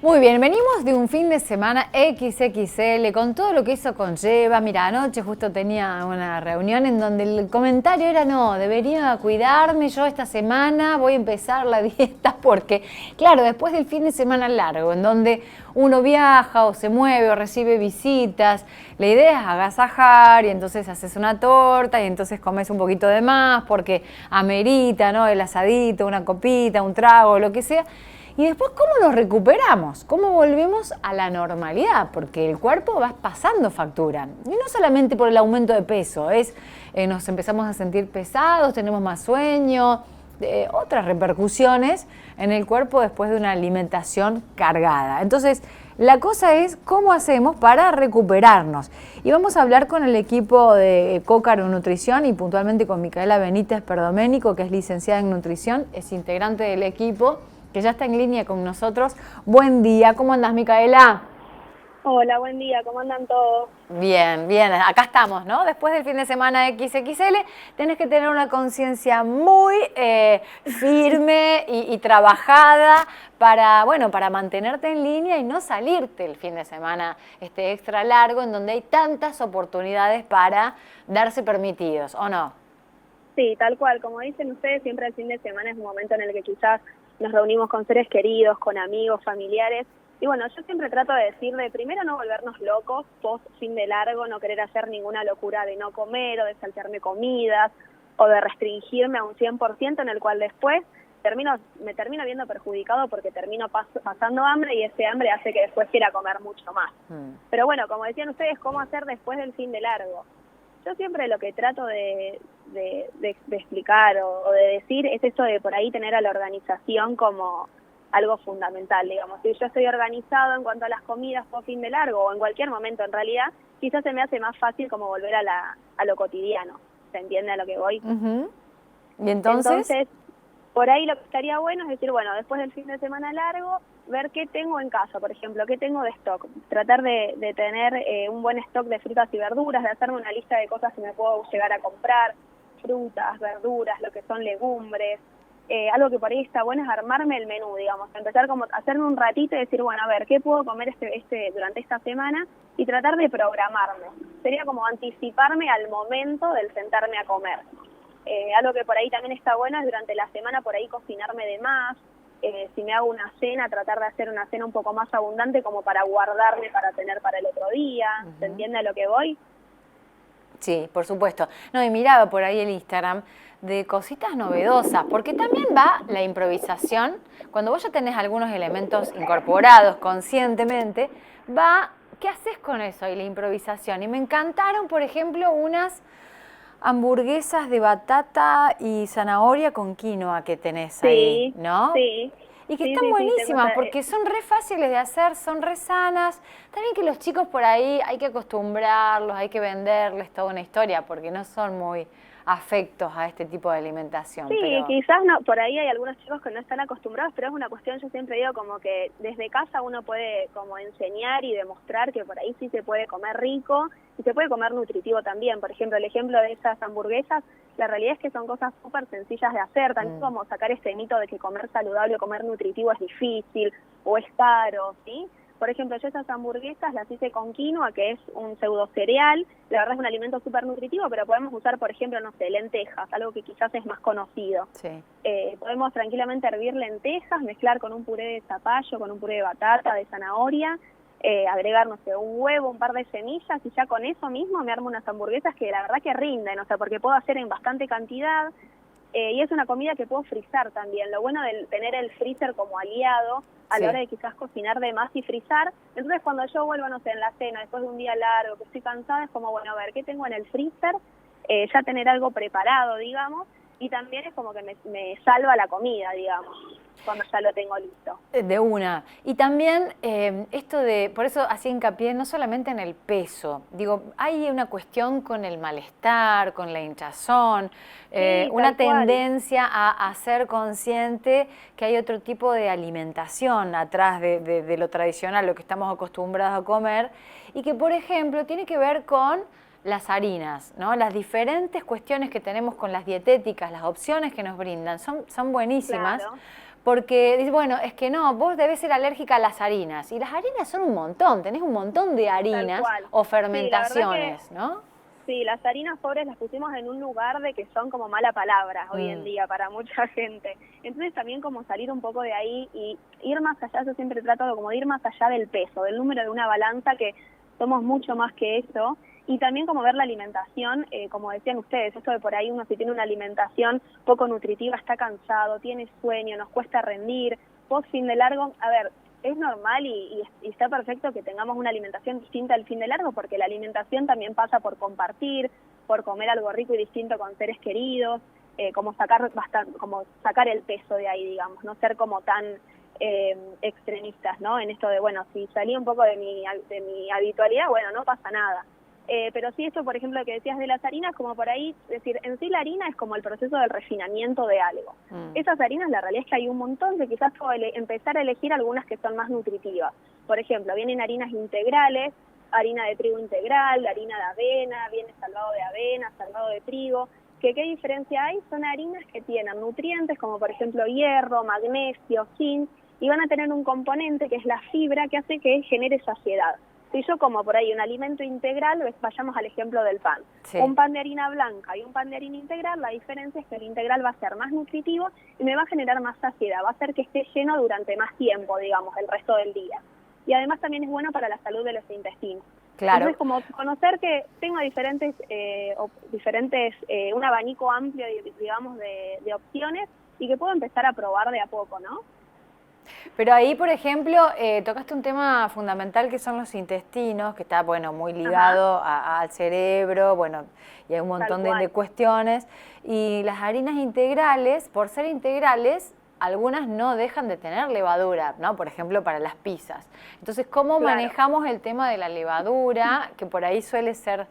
Muy bien, venimos de un fin de semana XXL con todo lo que eso conlleva. Mira, anoche justo tenía una reunión en donde el comentario era no, debería cuidarme yo esta semana, voy a empezar la dieta porque, claro, después del fin de semana largo, en donde uno viaja o se mueve o recibe visitas, la idea es agasajar y entonces haces una torta y entonces comes un poquito de más porque amerita, ¿no? El asadito, una copita, un trago, lo que sea. Y después, ¿cómo nos recuperamos? ¿Cómo volvemos a la normalidad? Porque el cuerpo va pasando factura. Y no solamente por el aumento de peso, nos empezamos a sentir pesados, tenemos más sueño, otras repercusiones en el cuerpo después de una alimentación cargada. Entonces, la cosa es cómo hacemos para recuperarnos. Y vamos a hablar con el equipo de Cócaro Nutrición y puntualmente con Micaela Benítez Perdoménico, que es licenciada en nutrición, es integrante del equipo, que ya está en línea con nosotros. Buen día, ¿cómo andás, Micaela? Hola, buen día, ¿cómo andan todos? Bien, bien, acá estamos, ¿no? Después del fin de semana XXL, tenés que tener una conciencia muy firme y trabajada para, bueno, para mantenerte en línea y no salirte el fin de semana extra largo en donde hay tantas oportunidades para darse permitidos, ¿o no? Sí, tal cual, como dicen ustedes, siempre el fin de semana es un momento en el que quizás nos reunimos con seres queridos, con amigos, familiares. Y bueno, yo siempre trato de decirle, primero no volvernos locos, post fin de largo, no querer hacer ninguna locura de no comer o de saltearme comidas o de restringirme a un 100% en el cual después me termino viendo perjudicado porque termino pasando hambre y ese hambre hace que después quiera comer mucho más. Pero bueno, como decían ustedes, ¿cómo hacer después del fin de largo? Yo siempre lo que trato de explicar o de decir es esto de por ahí tener a la organización como algo fundamental, digamos. Si yo estoy organizado en cuanto a las comidas por fin de largo o en cualquier momento en realidad, quizás se me hace más fácil como volver a lo cotidiano. ¿Se entiende a lo que voy? ¿Y entonces? Por ahí lo que estaría bueno es decir, bueno, después del fin de semana largo, ver qué tengo en casa, por ejemplo, qué tengo de stock. Tratar de tener un buen stock de frutas y verduras, de hacerme una lista de cosas que me puedo llegar a comprar, frutas, verduras, lo que son legumbres. Algo que por ahí está bueno es armarme el menú, digamos, empezar como a hacerme un ratito y decir, bueno, a ver, ¿qué puedo comer durante esta semana? Y tratar de programarme. Sería como anticiparme al momento del sentarme a comer. Algo que por ahí también está bueno es durante la semana por ahí cocinarme de más. Si me hago una cena, tratar de hacer una cena un poco más abundante como para guardarme para tener para el otro día. ¿Se entiende a lo que voy? Sí, por supuesto. No, y miraba por ahí el Instagram de cositas novedosas, porque también va la improvisación. Cuando vos ya tenés algunos elementos incorporados conscientemente, ¿qué haces con eso y la improvisación? Y me encantaron, por ejemplo, unas hamburguesas de batata y zanahoria con quinoa que tenés ahí, ¿no? Sí. Y que están buenísimas porque son re fáciles de hacer, son re sanas. También que los chicos por ahí hay que acostumbrarlos, hay que venderles toda una historia porque no son muy afectos a este tipo de alimentación. Sí, pero quizás no, por ahí hay algunos chicos que no están acostumbrados, pero es una cuestión, yo siempre digo como que desde casa uno puede como enseñar y demostrar que por ahí sí se puede comer rico y se puede comer nutritivo también. Por ejemplo, el ejemplo de esas hamburguesas, la realidad es que son cosas súper sencillas de hacer, también como sacar este mito de que comer saludable o comer nutritivo es difícil o es caro, ¿sí? Por ejemplo, yo esas hamburguesas las hice con quinoa, que es un pseudo cereal. La verdad es un alimento súper nutritivo, pero podemos usar, por ejemplo, no sé, lentejas, algo que quizás es más conocido. sí. Podemos tranquilamente hervir lentejas, mezclar con un puré de zapallo, con un puré de batata, de zanahoria, agregar, no sé, un huevo, un par de semillas, y ya con eso mismo me armo unas hamburguesas que la verdad que rinden, o sea, porque puedo hacer en bastante cantidad. Y es una comida que puedo frizar también. Lo bueno de tener el freezer como aliado a la hora de quizás cocinar de más y frizar. Entonces cuando yo vuelvo, no sé, en la cena, después de un día largo, que estoy cansada, es como, bueno, a ver, ¿qué tengo en el freezer? Ya tener algo preparado, digamos, y también es como que me salva la comida, digamos, cuando ya lo tengo listo. De una. Y también por eso hacía hincapié no solamente en el peso, digo, hay una cuestión con el malestar, con la hinchazón, una tendencia a ser consciente que hay otro tipo de alimentación atrás de lo tradicional, lo que estamos acostumbrados a comer, y que, por ejemplo, tiene que ver con las harinas, ¿no? Las diferentes cuestiones que tenemos con las dietéticas, las opciones que nos brindan, son buenísimas. Claro. porque dice, bueno, es que no, vos debés ser alérgica a las harinas. Y las harinas son un montón, tenés un montón de harinas o fermentaciones, ¿no? Sí, las harinas pobres las pusimos en un lugar de que son como mala palabra hoy en día para mucha gente. Entonces también como salir un poco de ahí y ir más allá, yo siempre trato de como de ir más allá del peso, del número de una balanza, que somos mucho más que eso. Y también como ver la alimentación, como decían ustedes, esto de por ahí uno si tiene una alimentación poco nutritiva está cansado, tiene sueño, nos cuesta rendir, post fin de largo, a ver, es normal y está perfecto que tengamos una alimentación distinta al fin de largo, porque la alimentación también pasa por compartir, por comer algo rico y distinto con seres queridos, como sacar el peso de ahí, digamos, no ser como tan extremistas, ¿no? En esto de, bueno, si salí un poco de mi habitualidad, bueno, no pasa nada. Pero sí, esto, por ejemplo, que decías de las harinas, como por ahí, es decir, en sí la harina es como el proceso del refinamiento de algo. Esas harinas, la realidad es que hay un montón, que quizás puedo empezar a elegir algunas que son más nutritivas. Por ejemplo, vienen harinas integrales, harina de trigo integral, harina de avena, viene salvado de avena, salvado de trigo. ¿Qué diferencia hay? Son harinas que tienen nutrientes como, por ejemplo, hierro, magnesio, zinc, y van a tener un componente que es la fibra, que hace que genere saciedad. Si yo como por ahí un alimento integral, vayamos al ejemplo del pan. Sí. Un pan de harina blanca y un pan de harina integral, la diferencia es que el integral va a ser más nutritivo y me va a generar más saciedad, va a hacer que esté lleno durante más tiempo, digamos, el resto del día. Y además también es bueno para la salud de los intestinos. Claro. Entonces, como conocer que tengo diferentes un abanico amplio, digamos, de opciones, y que puedo empezar a probar de a poco, ¿no? Pero ahí, por ejemplo, tocaste un tema fundamental que son los intestinos, que está, bueno, muy ligado al cerebro, bueno, y hay un montón de cuestiones. Y las harinas integrales, por ser integrales, algunas no dejan de tener levadura, ¿no? Por ejemplo, para las pizzas. Entonces, ¿cómo manejamos el tema de la levadura, que por ahí suele ser...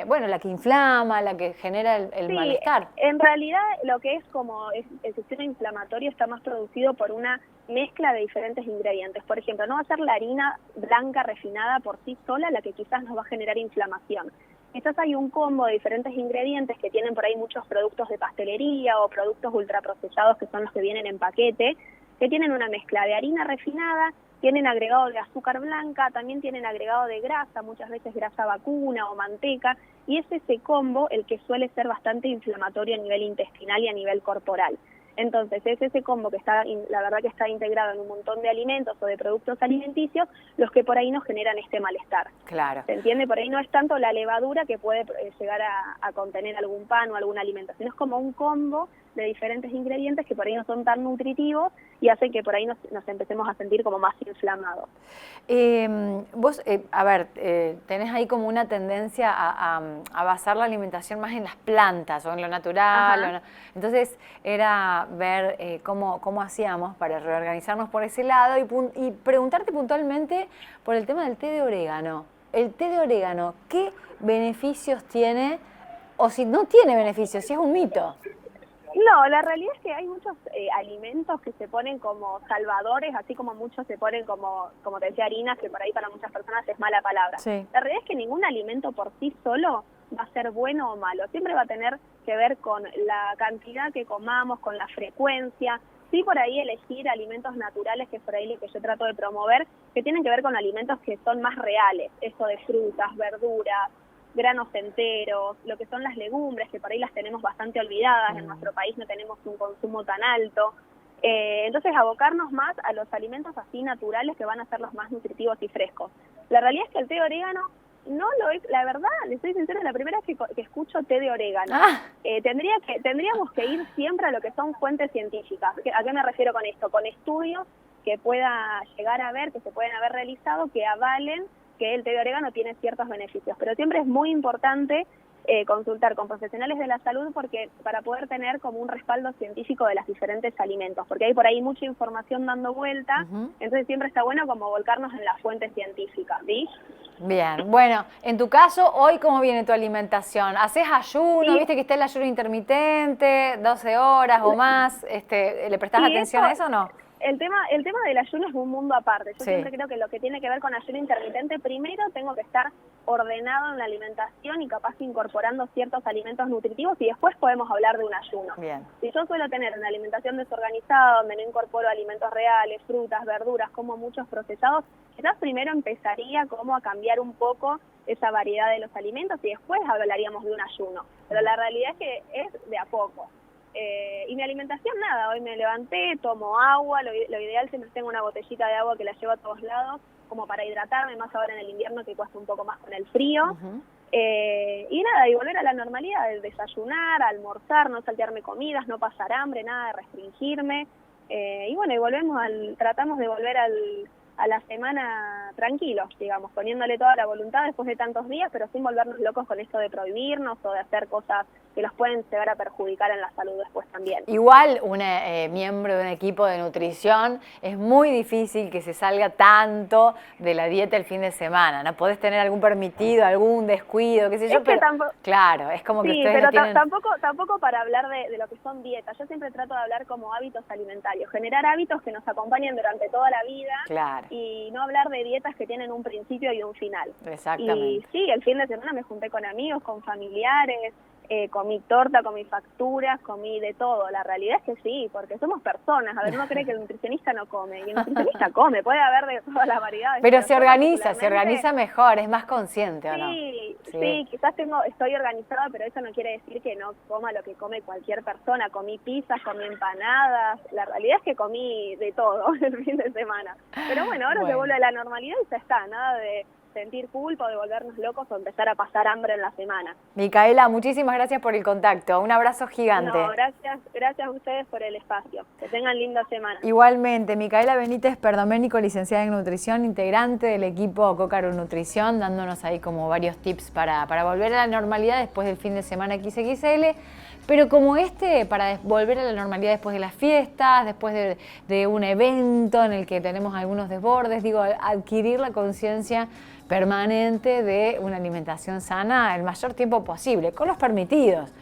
bueno, la que inflama, la que genera el malestar? En realidad lo que es como el sistema inflamatorio está más producido por una mezcla de diferentes ingredientes. Por ejemplo, no va a ser la harina blanca refinada por sí sola la que quizás nos va a generar inflamación. Quizás hay un combo de diferentes ingredientes que tienen por ahí muchos productos de pastelería o productos ultraprocesados, que son los que vienen en paquete, que tienen una mezcla de harina refinada, tienen agregado de azúcar blanca, también tienen agregado de grasa, muchas veces grasa vacuna o manteca, y es ese combo el que suele ser bastante inflamatorio a nivel intestinal y a nivel corporal. Entonces, es ese combo que la verdad que está integrado en un montón de alimentos o de productos alimenticios, los que por ahí nos generan este malestar. Claro. ¿Se entiende? Por ahí no es tanto la levadura que puede llegar a contener algún pan o alguna alimentación, es como un combo de diferentes ingredientes que por ahí no son tan nutritivos y hacen que por ahí nos empecemos a sentir como más inflamados. Vos, tenés ahí como una tendencia a basar la alimentación más en las plantas o en lo natural. Entonces era ver cómo hacíamos para reorganizarnos por ese lado y preguntarte puntualmente por el tema del té de orégano. El té de orégano, ¿qué beneficios tiene? O si no tiene beneficios, si es un mito. No, la realidad es que hay muchos alimentos que se ponen como salvadores, así como muchos se ponen como te decía, harinas, que por ahí para muchas personas es mala palabra. Sí. La realidad es que ningún alimento por sí solo va a ser bueno o malo. Siempre va a tener que ver con la cantidad que comamos, con la frecuencia. Sí, por ahí elegir alimentos naturales, que es por ahí lo que yo trato de promover, que tienen que ver con alimentos que son más reales. Eso de frutas, verduras, granos enteros, lo que son las legumbres, que por ahí las tenemos bastante olvidadas, en nuestro país no tenemos un consumo tan alto. Entonces, abocarnos más a los alimentos así naturales que van a ser los más nutritivos y frescos. La realidad es que el té de orégano, la verdad, les soy sincera, la primera vez que escucho té de orégano. Tendríamos que ir siempre a lo que son fuentes científicas. ¿A qué me refiero con esto? Con estudios que pueda llegar a ver, que se pueden haber realizado, que avalen que el té de orégano tiene ciertos beneficios, pero siempre es muy importante consultar con profesionales de la salud para poder tener como un respaldo científico de los diferentes alimentos, porque hay por ahí mucha información dando vuelta, entonces siempre está bueno como volcarnos en las fuentes científicas, ¿sí? Bien, bueno, en tu caso, hoy, ¿cómo viene tu alimentación? ¿Haces ayuno? Sí. ¿Viste que está el ayuno intermitente, 12 horas o más? ¿Le prestás atención a eso o no? el tema del ayuno es un mundo aparte. Yo Sí. siempre creo que lo que tiene que ver con ayuno intermitente, primero tengo que estar ordenado en la alimentación y capaz incorporando ciertos alimentos nutritivos y después podemos hablar de un ayuno. Bien. Si yo suelo tener una alimentación desorganizada, donde no incorporo alimentos reales, frutas, verduras, como muchos procesados, quizás primero empezaría como a cambiar un poco esa variedad de los alimentos y después hablaríamos de un ayuno. Pero la realidad es que es de a poco. Y mi alimentación, nada, hoy me levanté, tomo agua, lo ideal siempre tengo una botellita de agua que la llevo a todos lados, como para hidratarme, más ahora en el invierno que cuesta un poco más con el frío. Ujú. Y nada, y volver a la normalidad, de desayunar, almorzar, no saltearme comidas, no pasar hambre, nada de restringirme. Y bueno, y tratamos de volver a la semana tranquilos, digamos, poniéndole toda la voluntad después de tantos días, pero sin volvernos locos con esto de prohibirnos o de hacer cosas que los pueden llegar a perjudicar en la salud después también. Igual un miembro de un equipo de nutrición es muy difícil que se salga tanto de la dieta el fin de semana, ¿no? Podés tener algún permitido, algún descuido, qué sé yo, Es que pero tampoco, claro, es como que sí, ustedes pero no tienen... tampoco para hablar de lo que son dietas. Yo siempre trato de hablar como hábitos alimentarios, generar hábitos que nos acompañen durante toda la vida. Claro. Y no hablar de dietas que tienen un principio y un final. Exactamente. Y sí, el fin de semana me junté con amigos, con familiares, comí torta, comí facturas, comí de todo. La realidad es que sí, porque somos personas. A ver, uno cree que el nutricionista no come, y el nutricionista come, puede haber de todas las variedades. Pero se yo organiza mejor, es más consciente, ¿o no? Sí, quizás estoy organizada, pero eso no quiere decir que no coma lo que come cualquier persona. Comí pizzas, comí empanadas, la realidad es que comí de todo el fin de semana. Pero bueno, ahora se vuelve a la normalidad y ya está, nada de sentir culpa o de volvernos locos o empezar a pasar hambre en la semana. Micaela, muchísimas gracias por el contacto, un abrazo gigante. No, gracias a ustedes por el espacio. Que tengan linda semana. Igualmente, Micaela Benítez Perdoménico, licenciada en nutrición, integrante del equipo Cócaro Nutrición, dándonos ahí como varios tips para volver a la normalidad después del fin de semana XXL, pero como para volver a la normalidad después de las fiestas, después de un evento en el que tenemos algunos desbordes, digo, adquirir la conciencia permanente de una alimentación sana el mayor tiempo posible, con los permitidos.